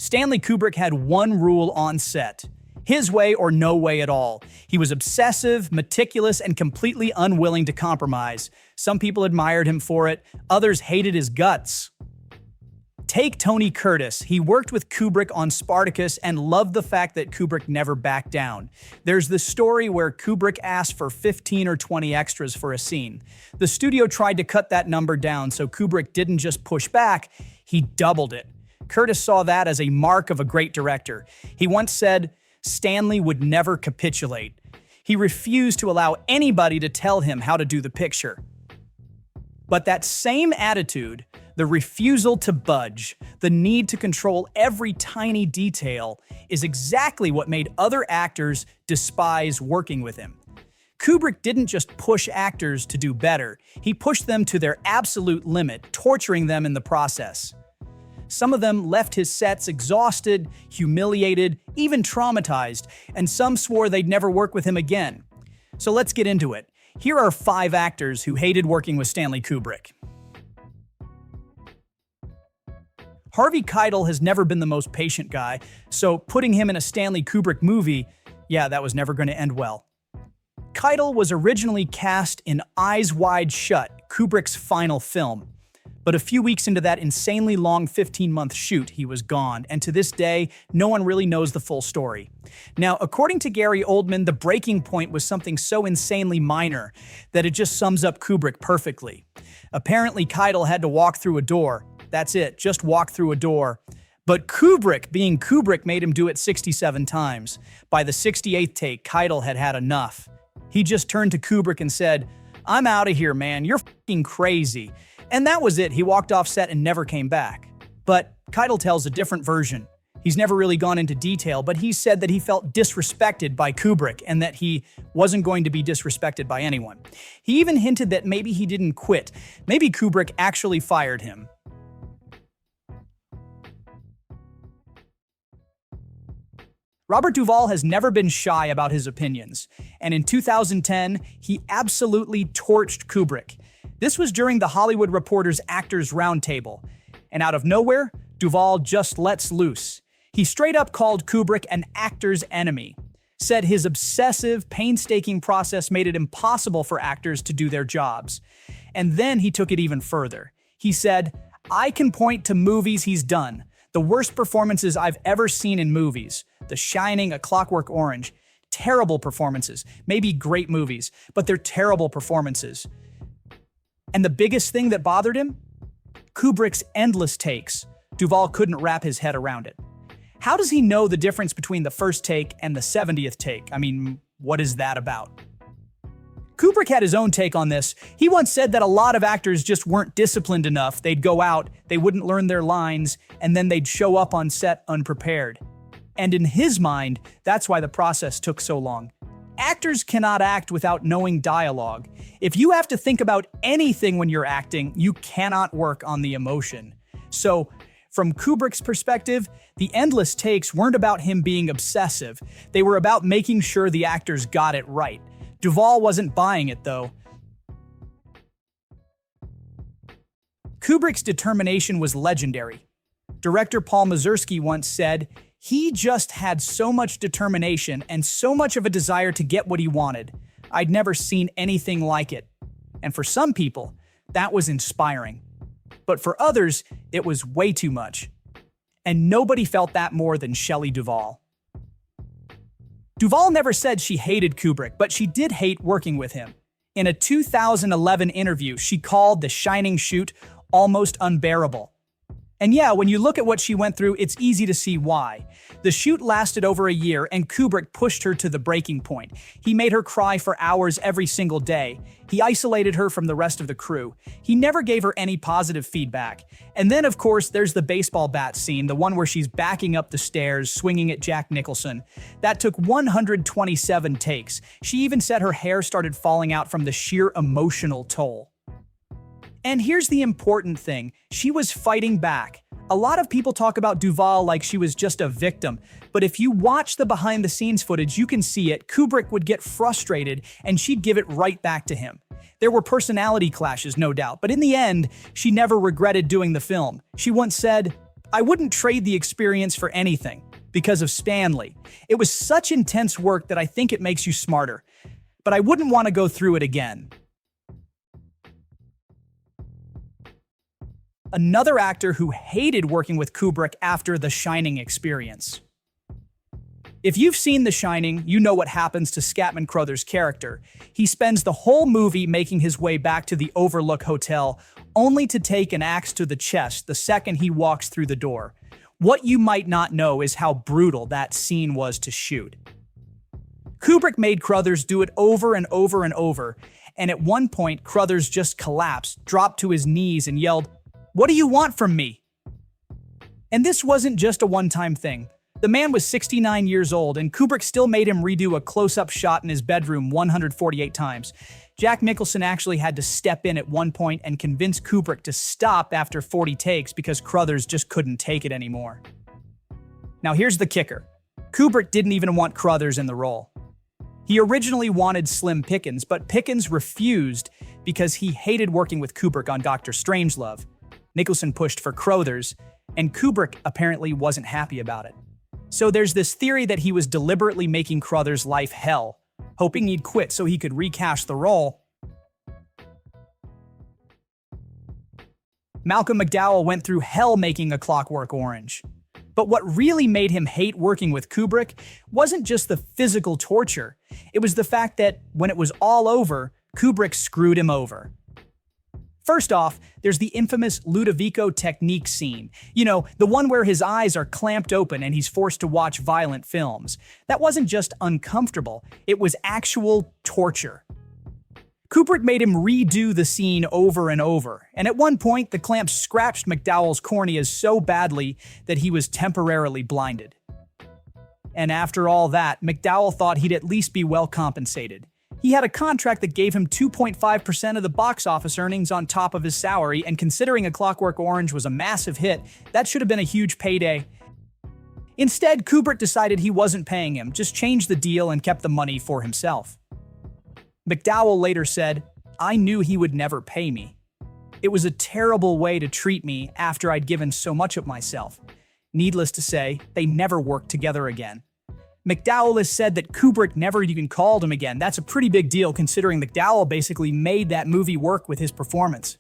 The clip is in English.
Stanley Kubrick had one rule on set: his way or no way at all. He was obsessive, meticulous, and completely unwilling to compromise. Some people admired him for it, others hated his guts. Take Tony Curtis. He worked with Kubrick on Spartacus and loved the fact that Kubrick never backed down. There's this story where Kubrick asked for 15 or 20 extras for a scene. The studio tried to cut that number down, so Kubrick didn't just push back, he doubled it. Curtis saw that as a mark of a great director. He once said, "Stanley would never capitulate." He refused to allow anybody to tell him how to do the picture. But that same attitude, the refusal to budge, the need to control every tiny detail, is exactly what made other actors despise working with him. Kubrick didn't just push actors to do better, he pushed them to their absolute limit, torturing them in the process. Some of them left his sets exhausted, humiliated, even traumatized, and some swore they'd never work with him again. So let's get into it. Here are 5 actors who hated working with Stanley Kubrick. Harvey Keitel has never been the most patient guy, so putting him in a Stanley Kubrick movie, that was never going to end well. Keitel was originally cast in Eyes Wide Shut, Kubrick's final film. But a few weeks into that insanely long 15-month shoot, he was gone, and to this day, no one really knows the full story. Now, according to Gary Oldman, the breaking point was something so insanely minor that it just sums up Kubrick perfectly. Apparently, Keitel had to walk through a door. That's it, just walk through a door. But Kubrick, being Kubrick, made him do it 67 times. By the 68th take, Keitel had had enough. He just turned to Kubrick and said, "I'm out of here, man, you're f***ing crazy." And that was it. He walked off set and never came back. But Keitel tells a different version. He's never really gone into detail, but he said that he felt disrespected by Kubrick and that he wasn't going to be disrespected by anyone. He even hinted that maybe he didn't quit. Maybe Kubrick actually fired him. Robert Duvall has never been shy about his opinions, and in 2010, he absolutely torched Kubrick. This was during the Hollywood Reporter's Actors Roundtable, and out of nowhere, Duvall just lets loose. He straight up called Kubrick an actor's enemy, said his obsessive, painstaking process made it impossible for actors to do their jobs. And then he took it even further. He said, "I can point to movies he's done, the worst performances I've ever seen in movies. The Shining, A Clockwork Orange. Terrible performances. Maybe great movies, but they're terrible performances." And the biggest thing that bothered him? Kubrick's endless takes. Duvall couldn't wrap his head around it. How does he know the difference between the first take and the 70th take? I mean, what is that about? Kubrick had his own take on this. He once said that a lot of actors just weren't disciplined enough. They'd go out, they wouldn't learn their lines, and then they'd show up on set unprepared. And in his mind, that's why the process took so long. Actors cannot act without knowing dialogue. If you have to think about anything when you're acting, you cannot work on the emotion. So, from Kubrick's perspective, the endless takes weren't about him being obsessive. They were about making sure the actors got it right. Duvall wasn't buying it, though. Kubrick's determination was legendary. Director Paul Mazursky once said, "He just had so much determination and so much of a desire to get what he wanted. I'd never seen anything like it." And for some people, that was inspiring. But for others, it was way too much. And nobody felt that more than Shelley Duvall. Duvall never said she hated Kubrick, but she did hate working with him. In a 2011 interview, she called the Shining shoot almost unbearable. And yeah, when you look at what she went through, it's easy to see why. The shoot lasted over a year, and Kubrick pushed her to the breaking point. He made her cry for hours every single day. He isolated her from the rest of the crew. He never gave her any positive feedback. And then, of course, there's the baseball bat scene, the one where she's backing up the stairs, swinging at Jack Nicholson. That took 127 takes. She even said her hair started falling out from the sheer emotional toll. And here's the important thing, she was fighting back. A lot of people talk about Duvall like she was just a victim, but if you watch the behind-the-scenes footage, you can see it. Kubrick would get frustrated, and she'd give it right back to him. There were personality clashes, no doubt, but in the end, she never regretted doing the film. She once said, I wouldn't trade the experience for anything because of Stanley. It was such intense work that I think it makes you smarter, but I wouldn't want to go through it again. Another actor who hated working with Kubrick after the Shining experience. If you've seen The Shining, you know what happens to Scatman Crothers' character. He spends the whole movie making his way back to the Overlook Hotel, only to take an axe to the chest the second he walks through the door. What you might not know is how brutal that scene was to shoot. Kubrick made Crothers do it over and over and over, and at one point Crothers just collapsed, dropped to his knees and yelled, "What do you want from me?" And this wasn't just a one-time thing. The man was 69 years old, and Kubrick still made him redo a close-up shot in his bedroom 148 times. Jack Nicholson actually had to step in at one point and convince Kubrick to stop after 40 takes because Crothers just couldn't take it anymore. Now here's the kicker. Kubrick didn't even want Crothers in the role. He originally wanted Slim Pickens, but Pickens refused because he hated working with Kubrick on Dr. Strangelove. Nicholson pushed for Crothers, and Kubrick apparently wasn't happy about it. So there's this theory that he was deliberately making Crothers' life hell, hoping he'd quit so he could recast the role. Malcolm McDowell went through hell making A Clockwork Orange. But what really made him hate working with Kubrick wasn't just the physical torture. It was the fact that when it was all over, Kubrick screwed him over. First off, there's the infamous Ludovico technique scene. You know, the one where his eyes are clamped open and he's forced to watch violent films. That wasn't just uncomfortable, it was actual torture. Kubrick made him redo the scene over and over, and at one point, the clamps scratched McDowell's corneas so badly that he was temporarily blinded. And after all that, McDowell thought he'd at least be well compensated. He had a contract that gave him 2.5% of the box office earnings on top of his salary, and considering A Clockwork Orange was a massive hit, that should have been a huge payday. Instead, Kubrick decided he wasn't paying him, just changed the deal and kept the money for himself. McDowell later said, "I knew he would never pay me. It was a terrible way to treat me after I'd given so much of myself." Needless to say, they never worked together again. McDowell has said that Kubrick never even called him again. That's a pretty big deal considering McDowell basically made that movie work with his performance.